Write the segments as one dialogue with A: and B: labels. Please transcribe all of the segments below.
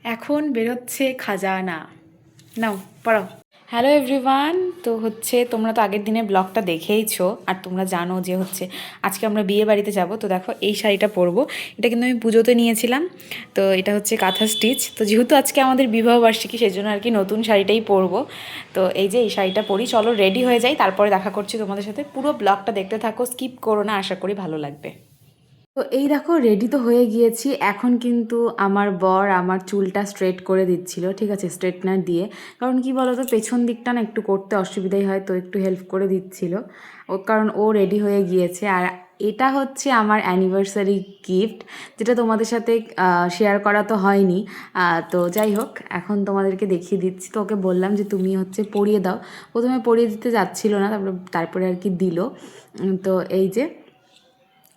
A: এখন বেরোচ্ছে খাজানা। নাও পড়ো। হ্যালো এভরিওয়ান, তো তোমরা তো আগের দিনের ব্লগটা দেখেইছো আর তোমরা জানো যে আজকে আমরা বিয়ে বাড়িতে যাব। তো দেখো এই শাড়িটা পরবো, এটা কিন্তু আমি পুজোতে নিয়েছিলাম। তো এটা হচ্ছে কাঁথা স্টিচ। তো যেহেতু আজকে আমাদের বিবাহবার্ষিকী সেই জন্য আর কি নতুন শাড়িটাই পরবো। তো এই যে এই শাড়িটা পরি, চলো রেডি হয়ে যাই, তারপরে দেখা করছি তোমাদের সাথে। পুরো ব্লগটা দেখতে থাকো, স্কিপ করো না, আশা করি ভালো লাগবে। তো এই দেখো রেডি তো হয়ে গিয়েছি। এখন কিন্তু আমার বর আমার চুলটা স্ট্রেট করে দিচ্ছিল, ঠিক আছে, স্ট্রেটনার দিয়ে। কারণ কি বলো তো, পেছন দিকটা না একটু করতে অসুবিধাই হয়, তো একটু হেল্প করে দিচ্ছিল ও, কারণ ও রেডি হয়ে গিয়েছে। আর এটা হচ্ছে আমার অ্যানিভার্সারি গিফট, যেটা তোমাদের সাথে শেয়ার করা তো হয়নি। তো যাই হোক, এখন তোমাদেরকে দেখিয়ে দিচ্ছি। তো ওকে বললাম যে তুমি পরিয়ে দাও। প্রথমে পরিয়ে দিতে যাচ্ছিল না, তারপরে আর কি দিল। তো এই যে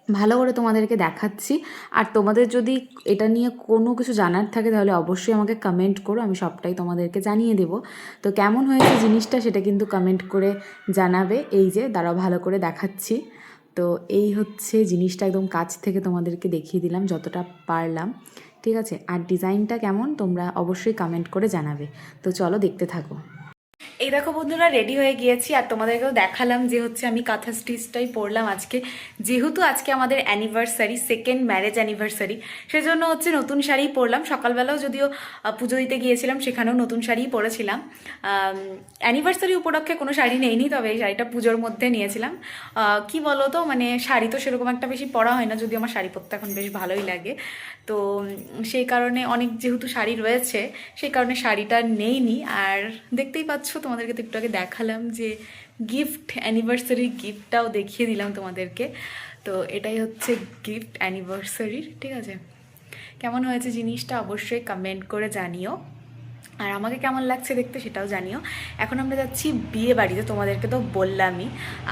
A: ভালো করে তোমাদেরকে দেখাচ্ছি। আর তোমাদের যদি এটা নিয়ে কোনো কিছু জানার থাকে তাহলে অবশ্যই আমাকে কমেন্ট করো, আমি সবটাই তোমাদেরকে জানিয়ে দেব। তো কেমন হয়েছে জিনিসটা সেটা কিন্তু কমেন্ট করে জানাবে। এই যে দাঁড়াও, ভালো করে দেখাচ্ছি। তো এই হচ্ছে জিনিসটা, একদম কাছ থেকে তোমাদেরকে দেখিয়ে দিলাম যতটা পারলাম, ঠিক আছে। আর ডিজাইনটা কেমন তোমরা অবশ্যই কমেন্ট করে জানাবে। তো চলো দেখতে থাকো। এই দেখো বন্ধুরা, রেডি হয়ে গিয়েছি আর তোমাদেরকেও দেখালাম যে আমি কাঁথা স্টিচটাই পরলাম আজকে। যেহেতু আজকে আমাদের অ্যানিভার্সারি, সেকেন্ড ম্যারেজ অ্যানিভার্সারি, সেজন্য নতুন শাড়ি পরলাম। সকালবেলাও যদিও পুজো দিতে গিয়েছিলাম, সেখানেও নতুন শাড়িই পরেছিলাম। অ্যানিভার্সারি উপলক্ষে কোনো শাড়ি নেইনি, তবে এই শাড়িটা পুজোর মধ্যে নিয়েছিলাম। কি বলো তো, মানে শাড়ি তো সেরকম একটা বেশি পরা হয় না, যদিও আমার শাড়ি পরতে এখন বেশ ভালোই লাগে। তো সেই কারণে অনেক যেহেতু শাড়ি রয়েছে, সেই কারণে শাড়িটা নেইনি। আর দেখতেই পাচ্ছ, তোমাদেরকে তো একটু আগে দেখালাম যে গিফট, অ্যানিভার্সারি গিফটটাও দেখিয়ে দিলাম তোমাদেরকে। তো এটাই হচ্ছে গিফট অ্যানিভার্সারির, ঠিক আছে। কেমন হয়েছে জিনিসটা অবশ্যই কমেন্ট করে জানিও, আর আমাকে কেমন লাগছে দেখতে সেটাও জানিও। এখন আমরা যাচ্ছি বিয়ে বাড়িতে, তোমাদেরকে তো বললামই।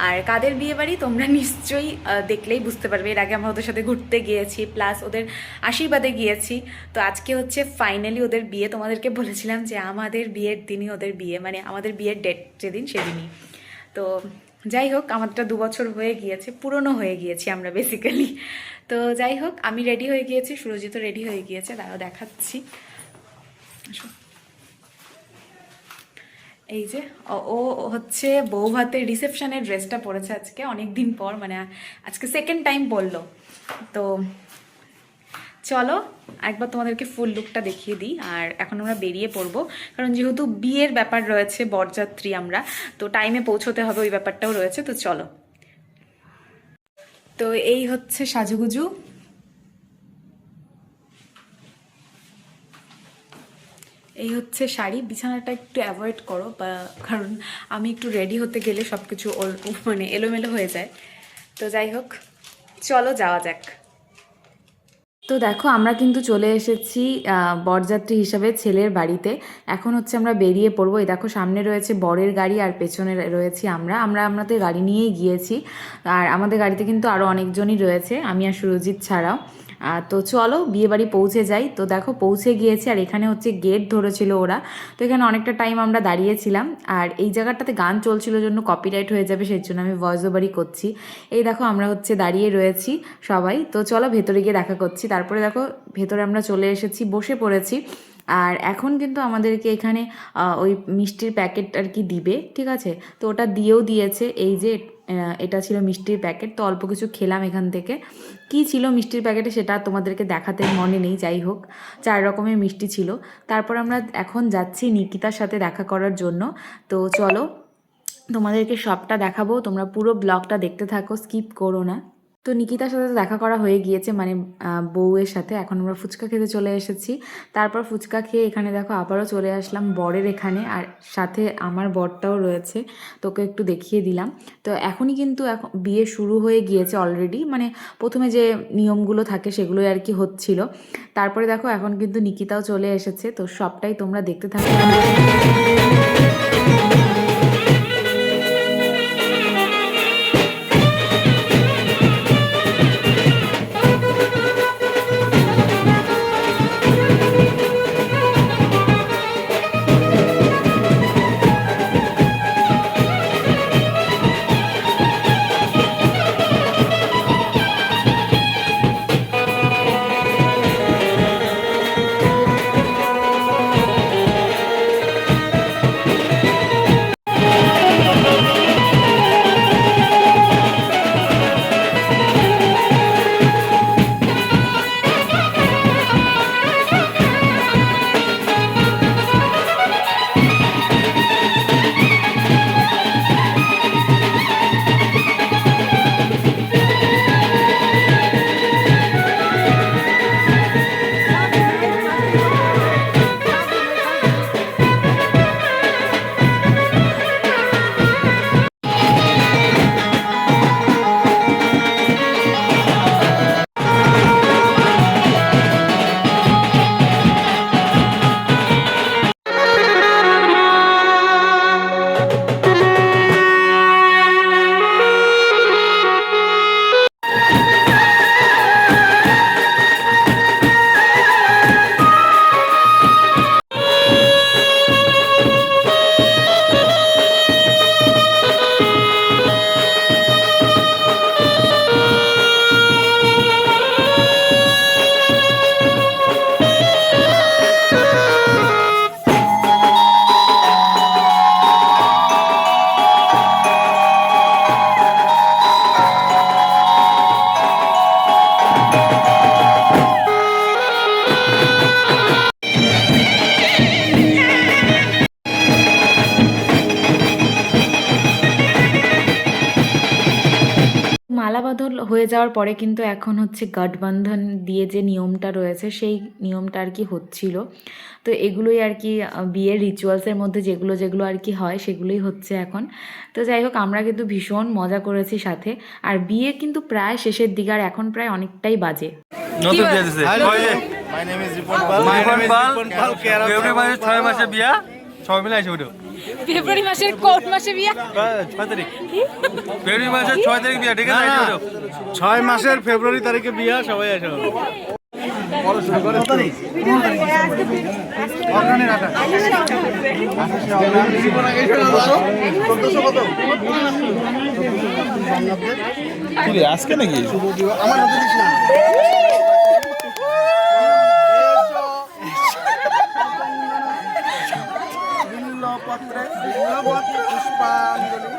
A: আর কাদের বিয়ে বাড়ি তোমরা নিশ্চয়ই দেখলেই বুঝতে পারবে। এর আগে আমরা ওদের সাথে ঘুরতে গিয়েছি, প্লাস ওদের আশীর্বাদে গিয়েছি। তো আজকে ফাইনালি ওদের বিয়ে। তোমাদেরকে বলেছিলাম যে আমাদের বিয়ের দিনই ওদের বিয়ে, মানে আমাদের বিয়ের ডেট যেদিন সেদিনই। তো যাই হোক, আমারটা 2 বছর হয়ে গিয়েছে, পুরনো হয়ে গিয়েছি আমরা বেসিক্যালি। তো যাই হোক, আমি রেডি হয়ে গিয়েছি, সুরজিতও রেডি হয়ে গিয়েছে, তারাও দেখাচ্ছি। এই যে ও বউ ভাতের রিসেপশনের ড্রেসটা পরেছে আজকে অনেক দিন পর, মানে আজকে সেকেন্ড টাইম পরলো। তো চলো একবার তোমাদেরকে ফুল লুকটা দেখিয়ে দিই। আর এখন আমরা বেরিয়ে পড়বো, কারণ যেহেতু বিয়ের ব্যাপার রয়েছে, বরযাত্রী আমরা, তো টাইমে পৌঁছতে হবে, ওই ব্যাপারটাও রয়েছে। তো চলো। তো এই হচ্ছে সাজুগুজু। এই হচ্ছে শাড়ি। বিছানাটা একটু অ্যাভয়েড করো, কারণ আমি একটু রেডি হতে গেলে সব কিছু মানে এলোমেলো হয়ে যায়। তো যাই হোক, চলো যাওয়া যাক। তো দেখো, আমরা কিন্তু চলে এসেছি বরযাত্রী হিসাবে ছেলের বাড়িতে। এখন আমরা বেরিয়ে পড়বো। এই দেখো, সামনে রয়েছে বরের গাড়ি আর পেছনে রয়েছি আমরা আমাদের গাড়ি নিয়েই গিয়েছি। আর আমাদের গাড়িতে কিন্তু আরও অনেকজনই রয়েছে, আমি আর সুরজিৎ ছাড়াও। তো চলো বিয়ে বাড়ি পৌঁছে যাই। তো দেখো পৌঁছে গিয়েছি, আর এখানে গেট ধরেছিল ওরা। তো এখানে অনেকটা টাইম আমরা দাঁড়িয়েছিলাম। আর এই জায়গাটাতে গান চলছিল জন্য কপিরাইট হয়ে যাবে, সেই জন্য আমি ভয়েস ওভারই করছি। এই দেখো আমরা দাঁড়িয়ে রয়েছি সবাই। তো চলো ভেতরে গিয়ে দেখা করছি। তারপরে দেখো, ভেতরে আমরা চলে এসেছি, বসে পড়েছি। আর এখন কিন্তু আমাদেরকে এখানে ওই মিষ্টির প্যাকেট আর কি দিবে, ঠিক আছে। তো ওটা দিয়েও দিয়েছে। এই যে এটা ছিল মিষ্টির প্যাকেট। তো অল্প কিছু খেলাম এখান থেকে। কি ছিল মিষ্টির প্যাকেটে সেটা তোমাদেরকে দেখাতে মনে নেই, যাই হোক 4 রকমের মিষ্টি ছিল। তারপর আমরা এখন যাচ্ছি নিকিতার সাথে দেখা করার জন্য। তো চলো তোমাদেরকে সবটা দেখাবো, তোমরা পুরো ব্লগটা দেখতে থাকো, স্কিপ করো না। তো নিকিতার সাথে দেখা করা হয়ে গিয়েছে, মানে বউয়ের সাথে। এখন আমরা ফুচকা খেতে চলে এসেছি। তারপর ফুচকা খেয়ে এখানে দেখো আবারও চলে আসলাম বরের এখানে, আর সাথে আমার বরটাও রয়েছে, তোকে একটু দেখিয়ে দিলাম। তো এখনই কিন্তু এখন বিয়ে শুরু হয়ে গিয়েছে অলরেডি, মানে প্রথমে যে নিয়মগুলো থাকে সেগুলোই আর কি হচ্ছিল। তারপরে দেখো এখন কিন্তু নিকিতাও চলে এসেছে। তো সবটাই তোমরা দেখতে থাকো। মালা বদল হয়ে যাওয়ার পরে কিন্তু এখন হচ্ছে গঠবন্ধন দিয়ে যে নিয়মটা রয়েছে সেই নিয়মটা আর কি হচ্ছিল। তো এগুলোই আর কি বিয়ের রিচুয়ালসের মধ্যে যেগুলো যেগুলো আর কি হয় সেগুলোই হচ্ছে এখন। তো যাই হোক, আমরা কিন্তু ভীষণ মজা করেছি সাথে। আর বিয়ে কিন্তু প্রায় শেষের দিকে, আর এখন প্রায় অনেকটাই বাজে।
B: নতুন বিয়ে দিছে
C: My name is Ripon Pal.
B: ফেব্রুয়ারি মাসে 6 মাসে বিয়া, সবাই মিলে আইছে ওটা।
A: ফেব্রুয়ারি মাসের কোন মাসে বিয়ে?
B: 6 তারিখ। ফেব্রুয়ারি মাসের 6 তারিখ বিয়া, ঠিক আছে? আইছে ওটা।
C: 6 মাসের ফেব্রুয়ারি তারিখে বিয়া, সবাই আসো। আজকে নাকি আমার হাতে দিস না। বিল্লপত্রে পুষ্পাঞ্জলি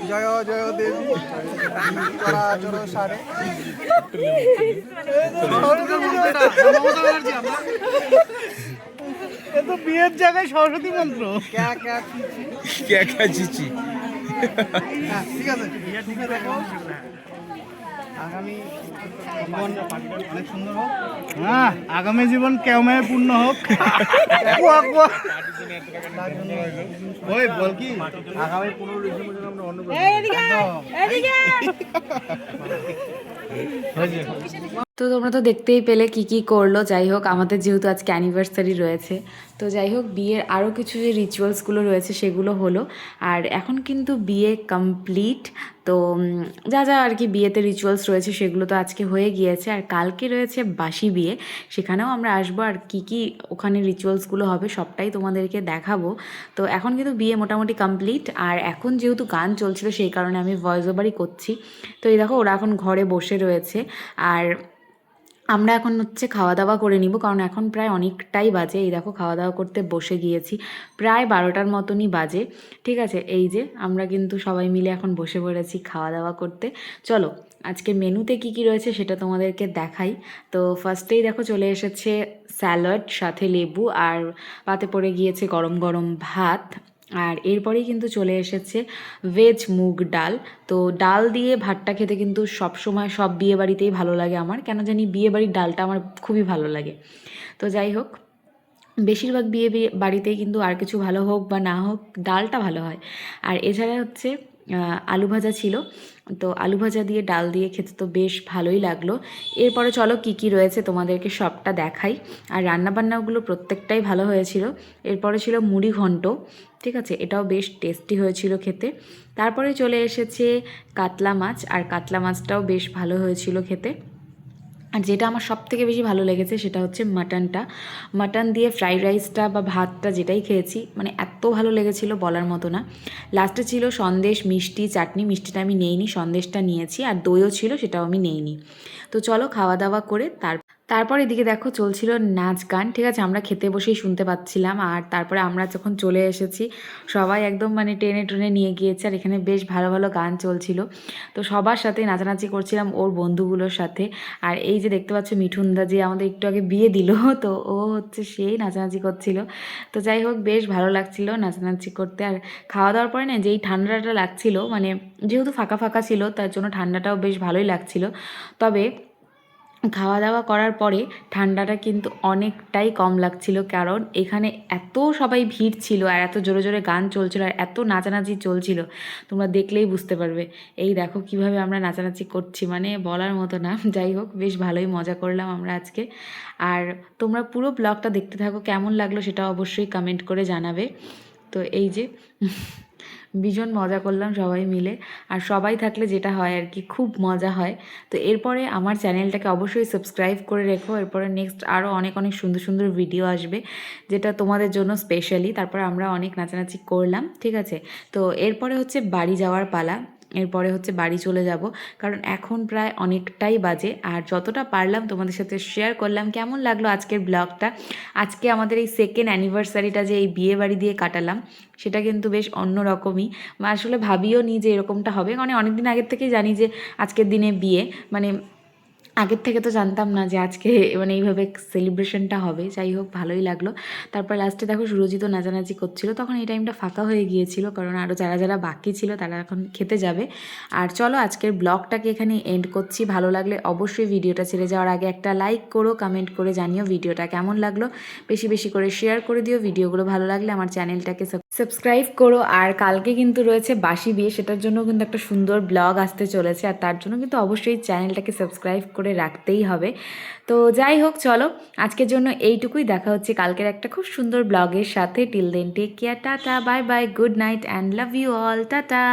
C: জয় জয় দেবী চরাচর সারে। এ তো বিয়ের জায়গায় সরস্বতী মন্ত্র। চিচি। ঠিক আছে, দেখো আগামী জীবন অনেক সুন্দর হোক। হ্যাঁ, আগামী জীবন কেমন পূর্ণ হোক। ওই বল কি আগামী 15 ডিসেম্বর আমরা অন্য
A: তো তোমরা তো দেখতেই পেলে কি কি করলো। যাই হোক, আমাদের যেহেতু আজকে অ্যানিভার্সারি রয়েছে, তো যাই হোক বিয়ের আরও কিছু যে রিচুয়ালসগুলো রয়েছে সেগুলো হলো। আর এখন কিন্তু বিয়ে কমপ্লিট। তো যা যা আর কি বিয়েতে রিচুয়ালস রয়েছে সেগুলো তো আজকে হয়ে গিয়েছে। আর কালকে রয়েছে বাসি বিয়ে, সেখানেও আমরা আসবো। আর কি কি ওখানে রিচুয়ালসগুলো হবে সবটাই তোমাদেরকে দেখাবো। তো এখন কিন্তু বিয়ে মোটামুটি কমপ্লিট। আর এখন যেহেতু গান চলছিল সেই কারণে আমি ভয়েস ওভারই করছি। তো এই দেখো ওরা এখন ঘরে বসে রয়েছে। আর আমরা এখন হচ্ছে খাওয়া দাওয়া করে নিব, কারণ এখন প্রায় অনেকটাই বাজে। এই দেখো খাওয়া দাওয়া করতে বসে গিয়েছি, প্রায় 12টার মতনই বাজে। ঠিক আছে, এই যে আমরা কিন্তু সবাই মিলে এখন বসে পড়েছি খাওয়া দাওয়া করতে। চলো আজকে মেনুতে কি কি রয়েছে সেটা তোমাদেরকে দেখাই। তো ফার্স্টেই দেখো চলে এসেছে স্যালাড সাথে লেবু, আর পাতে পড়ে গিয়েছে গরম গরম ভাত। আর এরপরেই কিন্তু চলে এসেছে ভেজ মুগ ডাল। তো ডাল দিয়ে ভাতটা খেতে কিন্তু সবসময় সব বিয়েবাড়িতেই ভালো লাগে আমার, কেন জানি বিয়েবাড়ির ডালটা আমার খুবই ভালো লাগে। তো যাই হোক, বেশিরভাগ বিয়ে বাড়িতেই কিন্তু আর কিছু ভালো হোক বা না হোক ডালটা ভালো হয়। আর এছাড়া হচ্ছে আলু ভাজা ছিল। তো আলু ভাজা দিয়ে ডাল দিয়ে খেতে তো বেশ ভালোই লাগলো। এরপরে চলো কি কি রয়েছে তোমাদেরকে সবটা দেখাই। আর রান্নাবান্নাগুলো প্রত্যেকটাই ভালো হয়েছিল। এরপরে ছিল মুড়ি ঘন্ট, ঠিক আছে, এটাও বেশ টেস্টি হয়েছিল খেতে। তারপরে চলে এসেছে কাতলা মাছ, আর কাতলা মাছটাও বেশ ভালো হয়েছিল খেতে। আর যেটা আমার সবথেকে বেশি ভালো লেগেছে সেটা হচ্ছে মাটনটা। মাটন দিয়ে ফ্রাইড রাইসটা বা ভাতটা যেটাই খেয়েছি, মানে এত ভালো লেগেছিল বলার মতো না। লাস্টে ছিল সন্দেশ, মিষ্টি, চাটনি। মিষ্টিটা আমি নেইনি, সন্দেশটা নিয়েছি। আর দইও ছিল, সেটাও আমি নেইনি। তো চলো খাওয়া দাওয়া করে তারপর এদিকে দেখো চলছিল নাচ গান। ঠিক আছে, আমরা খেতে বসেই শুনতে পাচ্ছিলাম। আর তারপরে আমরা যখন চলে এসেছি সবাই একদম মানে টেনে টুনে নিয়ে গিয়েছে। আর এখানে বেশ ভালো ভালো গান চলছিল। তো সবার সাথে নাচানাচি করছিলাম ওর বন্ধুগুলোর সাথে। আর এই যে দেখতে পাচ্ছ মিঠুনদা, যে আমাদের একটু আগে বিয়ে দিল, তো ও হচ্ছে সেই নাচানাচি করছিল। তো যাই হোক বেশ ভালো লাগছিল নাচানাচি করতে। আর খাওয়া দাওয়ার পরে না যেই ঠান্ডাটা লাগছিল, মানে যেহেতু ফাঁকা ফাঁকা ছিল তার জন্য ঠান্ডাটাও বেশ ভালোই লাগছিল। তবে খাওয়া দাওয়া করার পরে ঠান্ডাটা কিন্তু অনেকটাই কম লাগছিল, কারণ এখানে এত সবাই ভিড় ছিল আর এত জোরে জোরে গান চলছিল আর এত নাচানাচি চলছিল, তোমরা দেখলেই বুঝতে পারবে। এই দেখো কিভাবে আমরা নাচানাচি করছি, মানে বলার মতো না। যাই হোক বেশ ভালোই মজা করলাম আমরা আজকে। আর তোমরা পুরো ব্লগটা দেখতে থাকো, কেমন লাগলো সেটা অবশ্যই কমেন্ট করে জানাবে। তো এই যে ভীষণ মজা করলাম সবাই মিলে। আর সবাই থাকলে যেটা হয় আর কি, খুব মজা হয়। তো এরপরে আমার চ্যানেলটাকে অবশ্যই সাবস্ক্রাইব করে রেখো। এরপরে নেক্সট আরও অনেক অনেক সুন্দর সুন্দর ভিডিও আসবে, যেটা তোমাদের জন্য স্পেশালি। তারপরে আমরা অনেক নাচানাচি করলাম, ঠিক আছে। তো এরপরে হচ্ছে বাড়ি যাওয়ার পালা। এরপরে হচ্ছে বাড়ি চলে যাব, কারণ এখন প্রায় অনেকটাই বাজে। আর যতটা পারলাম তোমাদের সাথে শেয়ার করলাম। কেমন লাগলো আজকের ব্লগটা? আজকে আমাদের এই সেকেন্ড অ্যানিভার্সারিটা যে এই বিয়ে বাড়ি দিয়ে কাটালাম, সেটা কিন্তু বেশ অন্যরকমই। আসলে ভাবিও নি যে এরকমটা হবে, মানে অনেক দিন আগের থেকেই জানি যে আজকের দিনে বিয়ে, মানে আগের থেকে তো জানতাম না যে আজকে মানে এইভাবে সেলিব্রেশনটা হবে। যাই হোক, ভালোই লাগলো। তারপর লাস্টে দেখো সুরজিৎও নাচানাচি করছিল, তখন এই টাইমটা ফাঁকা হয়ে গিয়েছিল, কারণ আরও যারা যারা বাকি ছিল তারা এখন খেতে যাবে। আর চলো আজকের ব্লগটাকে এখানে এন্ড করছি। ভালো লাগলে অবশ্যই ভিডিওটা ছেড়ে যাওয়ার আগে একটা লাইক করো, কমেন্ট করে জানিও ভিডিওটা কেমন লাগলো। বেশি বেশি করে শেয়ার করে দিও ভিডিওগুলো ভালো লাগলে। আমার চ্যানেলটাকে সাবস্ক্রাইব করো। আর কালকে কিন্তু রয়েছে বাসি বিয়ে, সেটার জন্য কিন্তু একটা সুন্দর ব্লগ আসতে চলেছে, আর তার জন্য কিন্তু অবশ্যই চ্যানেলটাকে সাবস্ক্রাইব করে রাখতেই হবে। তো যাই হোক, চলো আজকের জন্য এইটুকুই। দেখা হচ্ছে কালকের একটা খুব সুন্দর ব্লগের সাথে। টিল দেন টেক কেয়ার, টাটা, bye bye, good night and love you all, tata.